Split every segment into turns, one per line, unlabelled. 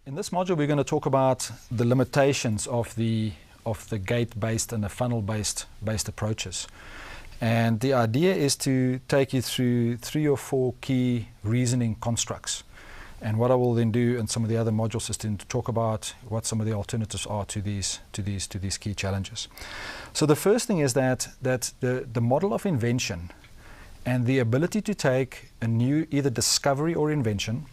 In this module, we're going to talk about the limitations of the gate-based and the funnel-based approaches. And the idea is to take you through 3 or 4 key reasoning constructs. And what I will then do in some of the other modules is to talk about what some of the alternatives are to these key challenges. So the first thing is that the model of invention and the ability to take a new either discovery or invention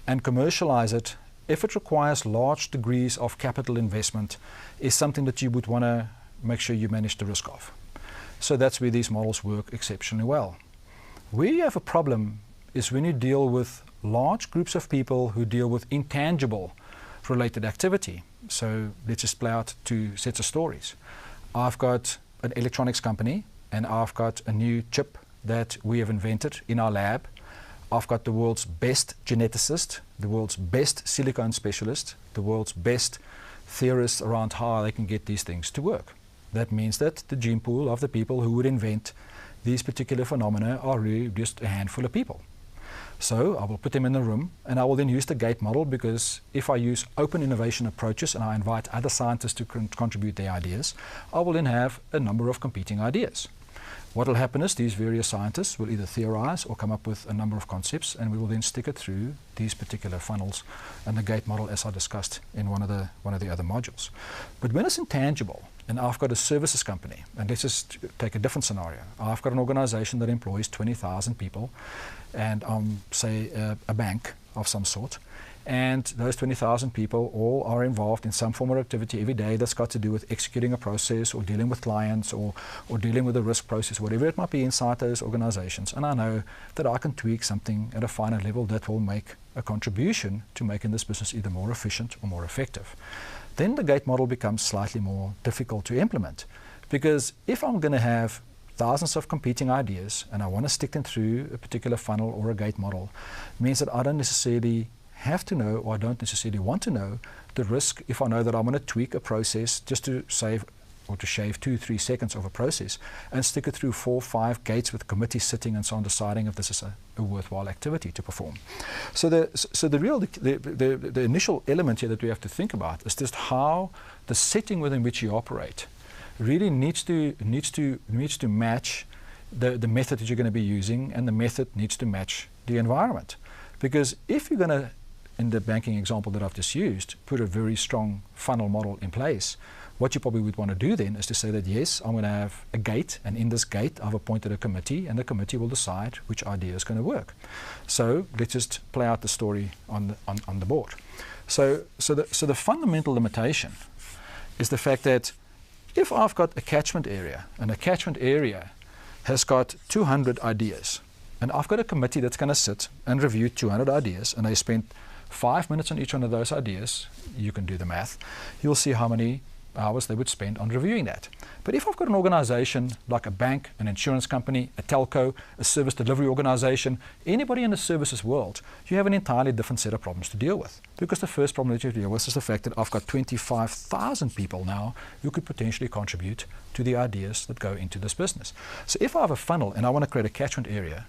and commercialize it, if it requires large degrees of capital investment, is something that you would want to make sure you manage the risk of. So that's where these models work exceptionally well. Where you have a problem is when you deal with large groups of people who deal with intangible related activity. So let's just play out 2 sets of stories. I've got an electronics company and I've got a new chip that we have invented in our lab. I've got the world's best geneticist, the world's best silicone specialist, the world's best theorists around how they can get these things to work. That means that the gene pool of the people who would invent these particular phenomena are really just a handful of people. So I will put them in a room and I will then use the gate model, because if I use open innovation approaches and I invite other scientists to contribute their ideas, I will then have a number of competing ideas. What will happen is these various scientists will either theorize or come up with a number of concepts, and we will then stick it through these particular funnels and the gate model as I discussed in one of the other modules. But when it's intangible, and I've got a services company, and let's just take a different scenario. I've got an organization that employs 20,000 people, and say a bank of some sort, and those 20,000 people all are involved in some form of activity every day that's got to do with executing a process or dealing with clients or dealing with a risk process, whatever it might be inside those organizations. And I know that I can tweak something at a finer level that will make a contribution to making this business either more efficient or more effective. Then the gate model becomes slightly more difficult to implement, because if I'm going to have thousands of competing ideas and I want to stick them through a particular funnel or a gate model, means that I don't necessarily have to know, or I don't necessarily want to know, the risk if I know that I'm going to tweak a process just to save or to shave 2-3 seconds of a process and stick it through 4-5 gates with committees sitting and so on, deciding if this is a worthwhile activity to perform. So the initial element here that we have to think about is just how the setting within which you operate really needs to match the method that you're going to be using, and the method needs to match the environment. Because if you're going to, in the banking example that I've just used, put a very strong funnel model in place, what you probably would want to do then is to say that, yes, I'm going to have a gate, and in this gate I've appointed a committee, and the committee will decide which idea is going to work. So let's just play out the story on the board. So the fundamental limitation is the fact that if I've got a catchment area, and a catchment area has got 200 ideas, and I've got a committee that's going to sit and review 200 ideas, and they spend 5 minutes on each one of those ideas, you can do the math, you'll see how many hours they would spend on reviewing that. But if I've got an organization like a bank, an insurance company, a telco, a service delivery organization, anybody in the services world, you have an entirely different set of problems to deal with. Because the first problem that you deal with is the fact that I've got 25,000 people now who could potentially contribute to the ideas that go into this business. So if I have a funnel and I want to create a catchment area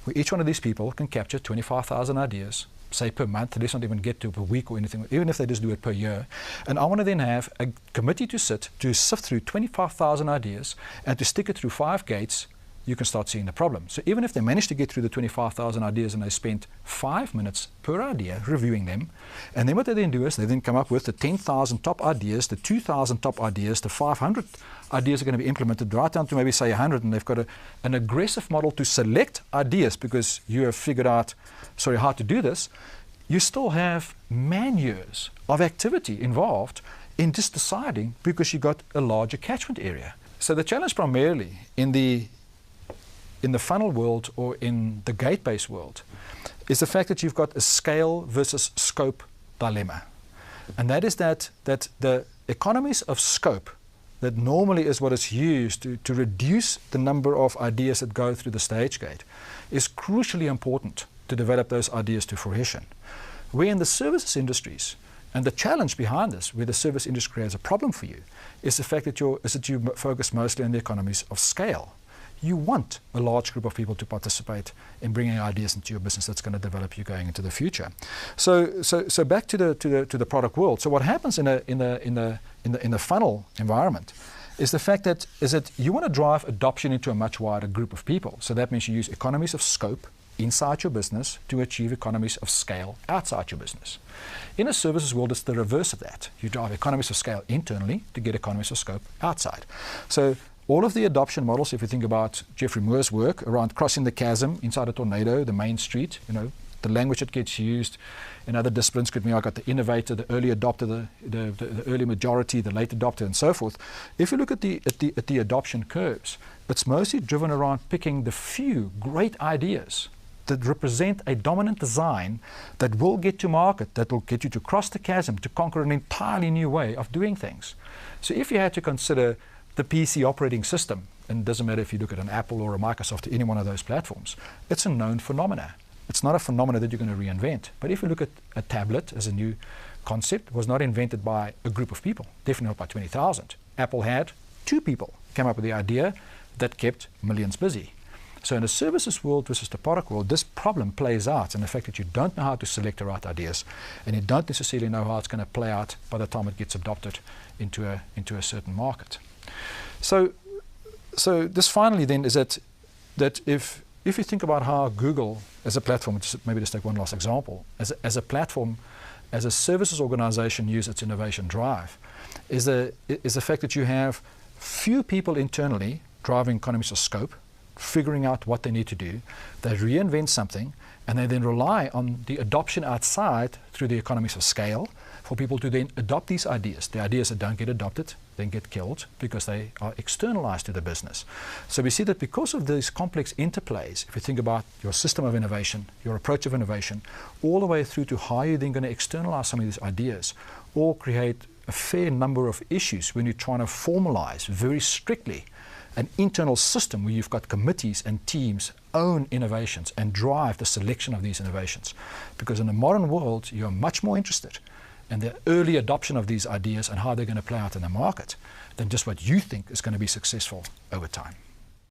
where each one of these people can capture 25,000 ideas, say per month, let's not even get to per week or anything, even if they just do it per year, and I want to then have a committee to sift through 25,000 ideas and to stick it through 5 gates, you can start seeing the problem. So even if they manage to get through the 25,000 ideas and they spent 5 minutes per idea reviewing them, and then what they then do is they then come up with the 10,000 top ideas, the 2,000 top ideas, the 500 ideas are going to be implemented right down to maybe say 100, and they've got an aggressive model to select ideas because you have figured out how to do this. You still have man-years of activity involved in just deciding, because you got a larger catchment area. So the challenge primarily in the funnel world or in the gate-based world is the fact that you've got a scale versus scope dilemma. And that is that the economies of scope that normally is what is used to reduce the number of ideas that go through the stage gate is crucially important to develop those ideas to fruition. Where in the services industries, and the challenge behind this, where the service industry has a problem for you, is the fact that you focus mostly on the economies of scale. you want a large group of people to participate in bringing ideas into your business that's going to develop you going into the future. So back to the product world. So what happens in the funnel environment is the fact that you want to drive adoption into a much wider group of people. So that means you use economies of scope inside your business to achieve economies of scale outside your business. In a services world, it's the reverse of that. You drive economies of scale internally to get economies of scope outside. So all of the adoption models, if you think about Geoffrey Moore's work around crossing the chasm inside a tornado, the main street, the language that gets used in other disciplines could mean I got the innovator, the early adopter, the early majority, the late adopter, and so forth. If you look at the adoption curves, it's mostly driven around picking the few great ideas that represent a dominant design that will get to market, that will get you to cross the chasm, to conquer an entirely new way of doing things. So if you had to consider the PC operating system, and it doesn't matter if you look at an Apple or a Microsoft or any one of those platforms, it's a known phenomena. It's not a phenomena that you're going to reinvent. But if you look at a tablet as a new concept, it was not invented by a group of people, definitely not by 20,000. Apple had 2 people come up with the idea that kept millions busy. So in the services world versus the product world, this problem plays out in the fact that you don't know how to select the right ideas, and you don't necessarily know how it's going to play out by the time it gets adopted into a certain market. So this finally then is that if you think about how Google as a platform, maybe just take one last example, as a platform, as a services organization use its innovation drive, is the fact that you have few people internally driving economies of scope, figuring out what they need to do. They reinvent something, and they then rely on the adoption outside through the economies of scale for people to then adopt these ideas. The ideas that don't get adopted then get killed because they are externalized to the business. So we see that because of these complex interplays, if you think about your system of innovation, your approach of innovation, all the way through to how you're then going to externalize some of these ideas, or create a fair number of issues when you're trying to formalize very strictly an internal system where you've got committees and teams own innovations and drive the selection of these innovations. Because in the modern world, you're much more interested in the early adoption of these ideas and how they're going to play out in the market than just what you think is going to be successful over time.